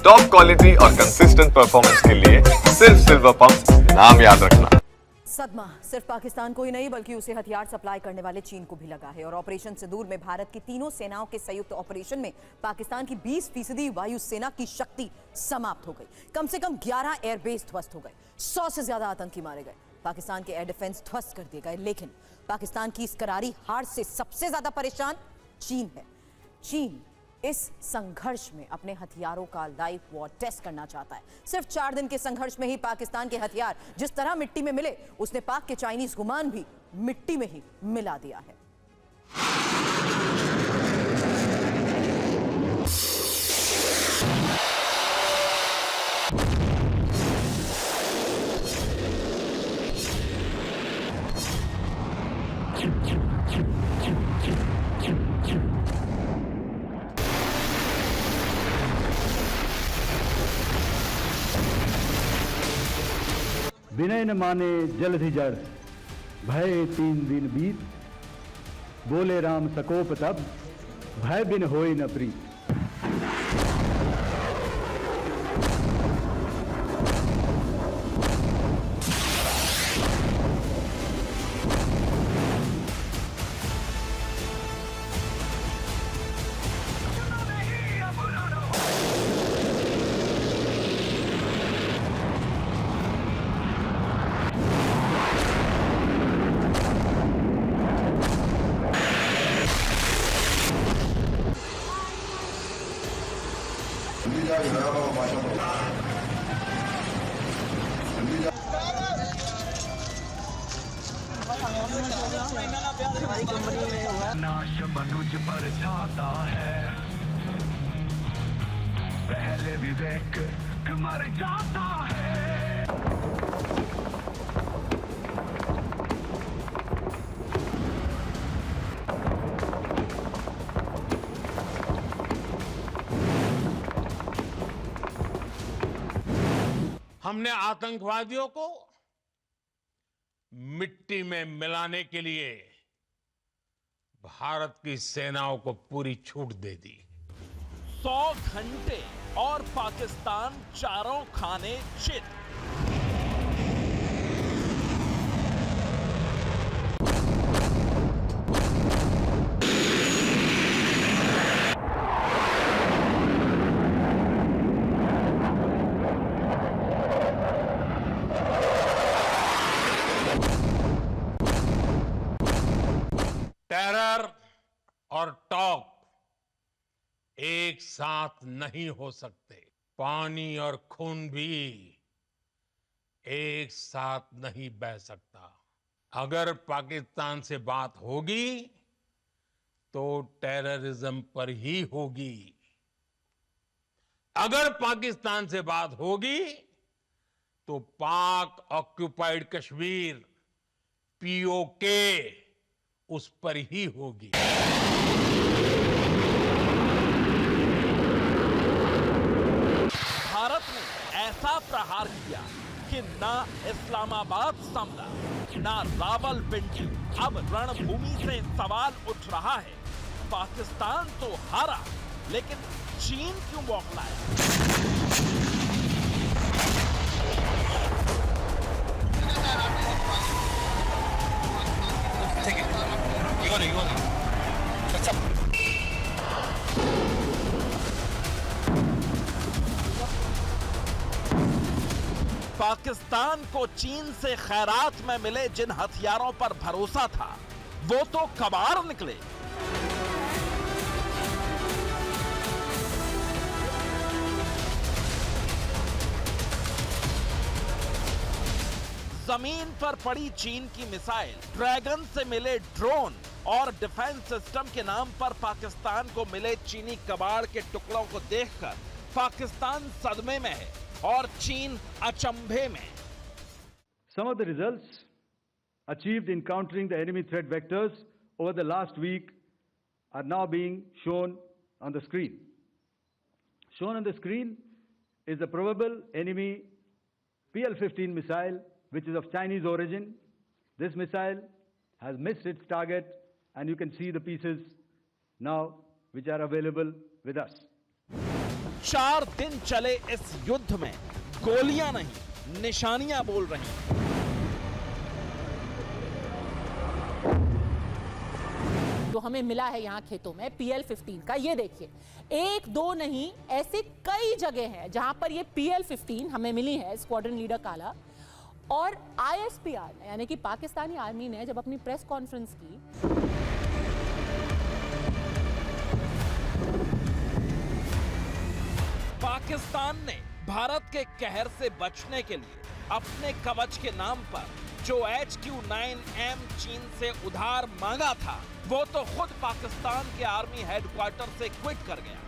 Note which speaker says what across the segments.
Speaker 1: Top quality और consistent performance के लिए सिर्फ सिल्वर पंप नाम याद रखना।
Speaker 2: सदमा सिर्फ पाकिस्तान को ही नहीं बल्कि उसे हथियार सप्लाई करने वाले चीन को भी लगा है और ऑपरेशन सिंदूर में भारत की तीनों सेनाओं के संयुक्त ऑपरेशन में पाकिस्तान की 20% वायुसेना की शक्ति समाप्त हो गई। कम से कम 11 एयरबेस ध्वस्त हो गए, 100 से ज्यादा आतंकी मारे गए, पाकिस्तान के एयर डिफेंस ध्वस्त कर दिए गए। लेकिन पाकिस्तान की इस करारी हार से सबसे ज्यादा परेशान चीन है। चीन इस संघर्ष में अपने हथियारों का लाइव वॉर टेस्ट करना चाहता है। सिर्फ 4 दिन के संघर्ष में ही पाकिस्तान के हथियार जिस तरह मिट्टी में मिले, उसने पाक के चाइनीज गुमान भी मिट्टी में ही मिला दिया है।
Speaker 3: विनय न माने जलधि जड़, भय 3 दिन बीत, बोले राम सकोप तब, भय बिन होय न प्रीत।
Speaker 4: नाश मनुज पर छाता है, पहले विवेक मर जाता है।
Speaker 5: हमने आतंकवादियों को मिट्टी में मिलाने के लिए भारत की सेनाओं को पूरी छूट दे दी।
Speaker 6: 100 घंटे और पाकिस्तान चारों खाने चित।
Speaker 5: टेरर और टॉप एक साथ नहीं हो सकते। पानी और खून भी एक साथ नहीं बह सकता। अगर पाकिस्तान से बात होगी तो टेररिज्म पर ही होगी। अगर पाकिस्तान से बात होगी तो पाक ऑक्युपाइड कश्मीर पीओके उस पर ही होगी।
Speaker 6: भारत ने ऐसा प्रहार किया कि ना इस्लामाबाद संभला, ना रावलपिंडी। अब रणभूमि से सवाल उठ रहा है, पाकिस्तान तो हारा, लेकिन चीन क्यों बौखलाया? पाकिस्तान को चीन से खैरात में मिले जिन हथियारों पर भरोसा था, वो तो कबाड़ निकले। जमीन पर पड़ी चीन की मिसाइल, ड्रैगन से मिले ड्रोन और डिफेंस सिस्टम के नाम पर पाकिस्तान को मिले चीनी कबाड़ के टुकड़ों को देखकर पाकिस्तान सदमे में है और चीन अचंभे में।
Speaker 3: Some of the results achieved in countering the enemy threat vectors over the last week are now being shown on the screen. Shown on the screen is the probable enemy PL-15 missile, which is of Chinese origin. This missile has missed its target, and you can see the pieces now which are available with us.
Speaker 6: 4 दिन चले इस युद्ध में गोलियां नहीं, निशानियां बोल रही हैं।
Speaker 7: जो हमें मिला है यहाँ खेतों में PL-15 का, ये देखिए, 1 2 नहीं, ऐसे कई जगह हैं जहां पर ये PL-15 हमें मिली है, स्क्वाड्रन लीडर काला। और ISPR यानी कि पाकिस्तानी आर्मी ने जब अपनी प्रेस कॉन्फ्रेंस की,
Speaker 6: पाकिस्तान ने भारत के कहर से बचने के लिए अपने कवच के नाम पर जो HQ-9M चीन से उधार मांगा था, वो तो खुद पाकिस्तान के आर्मी हेडक्वार्टर से क्विट कर गया।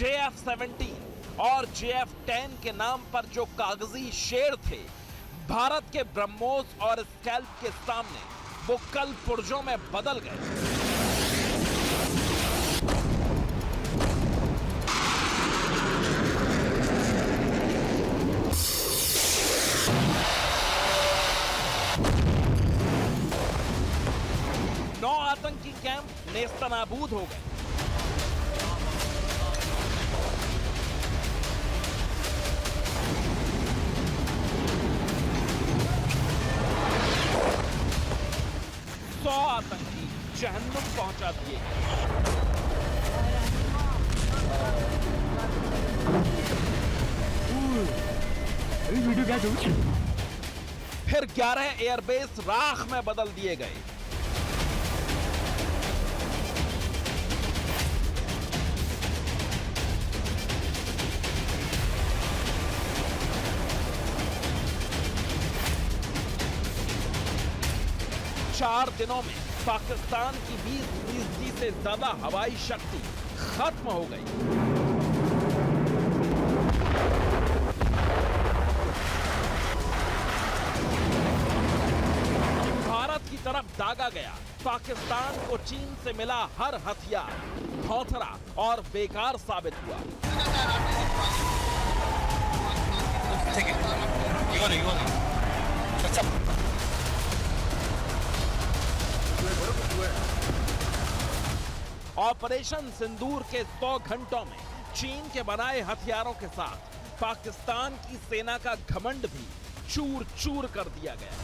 Speaker 6: JF-17 और JF-10 के नाम पर जो कागजी शेर थे, भारत के ब्रह्मोस और स्कैल्प के सामने वो कल पुर्जों में बदल गए। आतंकी कैंप नेस्तनाबूद हो गए। सौ आतंकी जहन्नुम पहुंचा दिए। फिर 11 एयरबेस राख में बदल दिए गए। चार दिनों में पाकिस्तान की 20% से ज्यादा हवाई शक्ति खत्म हो गई। भारत की तरफ दागा गया पाकिस्तान को चीन से मिला हर हथियार धौंतरा और बेकार साबित हुआ। ऑपरेशन सिंदूर के 100 घंटों में चीन के बनाए हथियारों के साथ पाकिस्तान की सेना का घमंड भी चूर चूर कर दिया गया।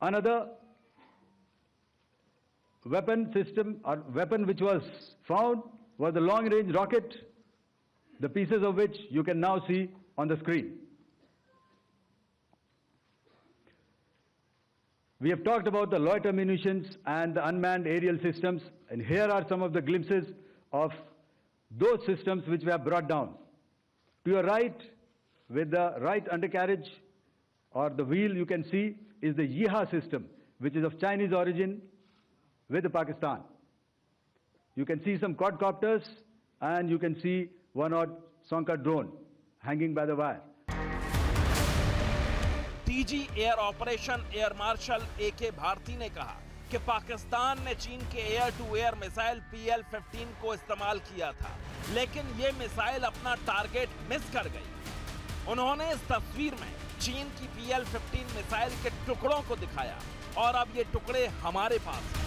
Speaker 3: Another weapon system or weapon which was found was the long range rocket, the pieces of which you can now see on the screen. We have talked about the loiter munitions and the unmanned aerial systems, and here are some of the glimpses of those systems which we have brought down. To your right, with the right undercarriage or the wheel, you can see is the Yeeha system, which is of Chinese origin with Pakistan. You can see some quadcopters, and you can see one odd Sonka drone hanging by the wire.
Speaker 6: DG air operation air marshal AK Bharati ने कहा कि पाकिस्तान ने चीन के air to air missile PL-15 को इस्तेमाल किया था, लेकिन ये मिसाइल अपना टारगेट मिस कर गई। उन्होंने इस तस्वीर में चीन की PL-15 मिसाइल के टुकड़ों को दिखाया और अब ये टुकड़े हमारे पास हैं।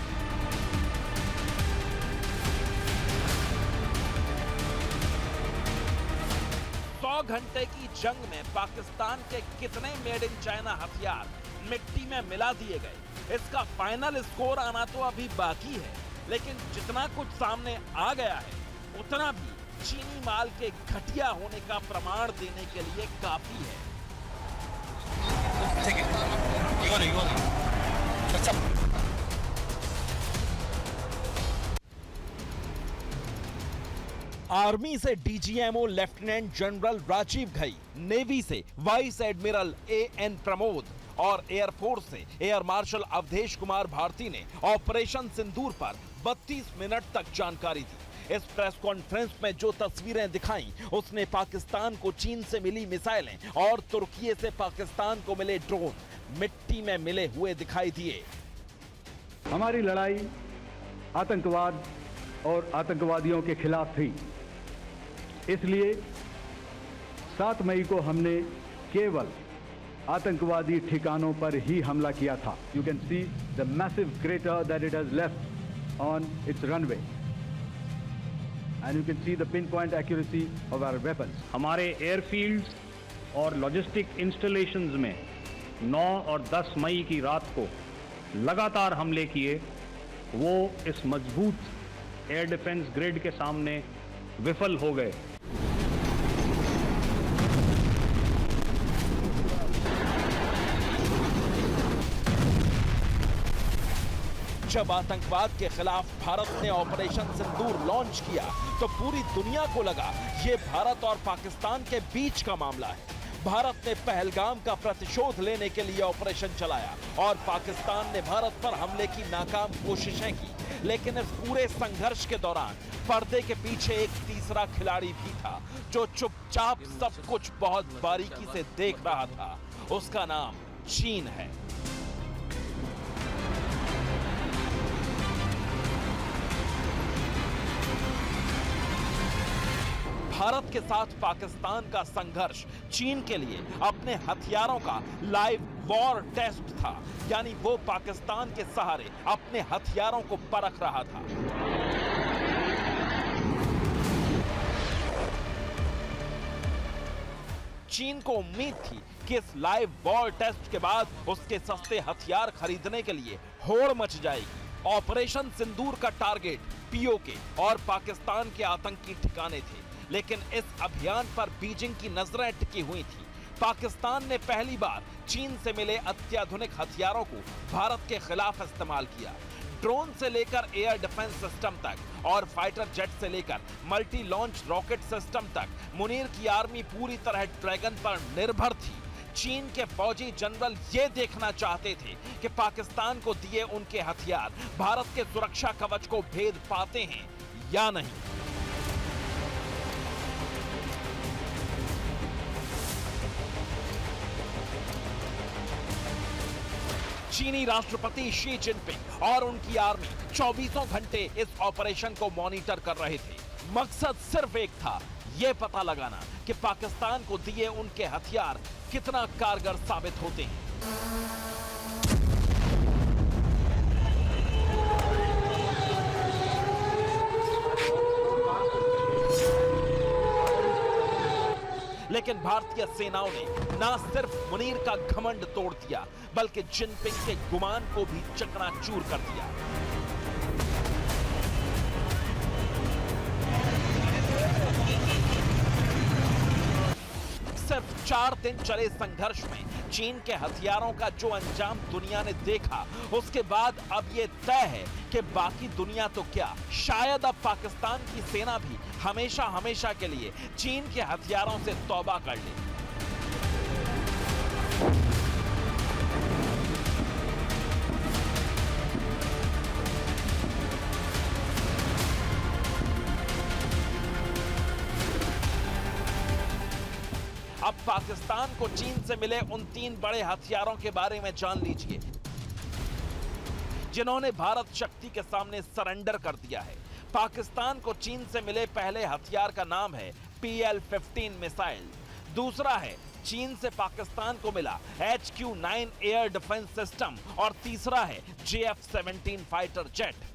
Speaker 6: 100 घंटे की जंग में पाकिस्तान के कितने मेड इन चाइना हथियार मिट्टी में मिला दिए गए, इसका फाइनल स्कोर आना तो अभी बाकी है, लेकिन जितना कुछ सामने आ गया है उतना भी चीनी माल के घटिया होने का प्रमाण देने के लिए काफी है। आर्मी से DGMO lieutenant general Rajiv Ghai, navy से वाइस एडमिरल AN प्रमोद और एयरफोर्स से एयर मार्शल अवधेश कुमार भारती ने ऑपरेशन सिंदूर पर 32 मिनट तक जानकारी दी। इस प्रेस कॉन्फ्रेंस में जो तस्वीरें दिखाई, उसने पाकिस्तान को चीन से मिली मिसाइलें और तुर्की से पाकिस्तान को मिले ड्रोन मिट्टी में मिले हुए दिखाई दिए।
Speaker 3: हमारी लड़ाई आतंकवाद और आतंकवादियों के खिलाफ थी। इसलिए 7 मई को हमने केवल आतंकवादी ठिकानों पर ही हमला किया था। You can see the massive crater that it has left on its runway and you can see the pin point accuracy of our weapons.
Speaker 8: हमारे एयरफील्ड्स और लॉजिस्टिक इंस्टॉलेशंस में 9 और 10 मई की रात को लगातार हमले किए, वो इस मजबूत एयर डिफेंस ग्रिड के सामने विफल हो गए।
Speaker 6: जब आतंकवाद के खिलाफ भारत ने ऑपरेशन सिंदूर लॉन्च किया तो पूरी दुनिया को लगा ये भारत और पाकिस्तान के बीच का मामला है। भारत ने पहलगाम का प्रतिशोध लेने के लिए ऑपरेशन चलाया और पाकिस्तान ने भारत पर हमले की नाकाम कोशिशें की। लेकिन इस पूरे संघर्ष के दौरान पर्दे के पीछे एक तीसरा खिलाड़ी भी था जो चुपचाप सब कुछ बहुत बारीकी से देख रहा था। उसका नाम चीन है। भारत के साथ पाकिस्तान का संघर्ष चीन के लिए अपने हथियारों का लाइव वॉर टेस्ट था, यानी वो पाकिस्तान के सहारे अपने हथियारों को परख रहा था। चीन को उम्मीद थी कि इस लाइव वॉर टेस्ट के बाद उसके सस्ते हथियार खरीदने के लिए होड़ मच जाएगी। ऑपरेशन सिंदूर का टारगेट पीओके और पाकिस्तान के आतंकी ठिकाने थे, लेकिन इस अभियान पर बीजिंग की नजरें टिकी हुई थी। पाकिस्तान ने पहली बार चीन से मिले अत्याधुनिक हथियारों को भारत के खिलाफ इस्तेमाल किया। ड्रोन से लेकर एयर डिफेंस सिस्टम तक और फाइटर जेट से लेकर मल्टी लॉन्च रॉकेट सिस्टम तक मुनीर की आर्मी पूरी तरह ड्रैगन पर निर्भर थी। चीन के फौजी जनरल ये देखना चाहते थे कि पाकिस्तान को दिए उनके हथियार भारत के सुरक्षा कवच को भेद पाते हैं या नहीं। चीनी राष्ट्रपति शी जिनपिंग और उनकी आर्मी 24 घंटे इस ऑपरेशन को मॉनिटर कर रहे थे। मकसद सिर्फ एक था, यह पता लगाना कि पाकिस्तान को दिए उनके हथियार कितना कारगर साबित होते हैं। लेकिन भारतीय सेनाओं ने न सिर्फ मुनीर का घमंड तोड़ दिया, बल्कि जिनपिंग के गुमान को भी चकनाचूर कर दिया। सिर्फ 4 दिन चले संघर्ष में चीन के हथियारों का जो अंजाम दुनिया ने देखा, उसके बाद अब यह तय है कि बाकी दुनिया तो क्या, शायद अब पाकिस्तान की सेना भी हमेशा हमेशा के लिए चीन के हथियारों से तौबा कर ले। अब पाकिस्तान को चीन से मिले उन 3 बड़े हथियारों के बारे में जान लीजिए जिन्होंने भारत शक्ति के सामने सरेंडर कर दिया है। पाकिस्तान को चीन से मिले पहले हथियार का नाम है PL-15 मिसाइल। दूसरा है चीन से पाकिस्तान को मिला HQ-9 एयर डिफेंस सिस्टम और तीसरा है JF-17 फाइटर जेट।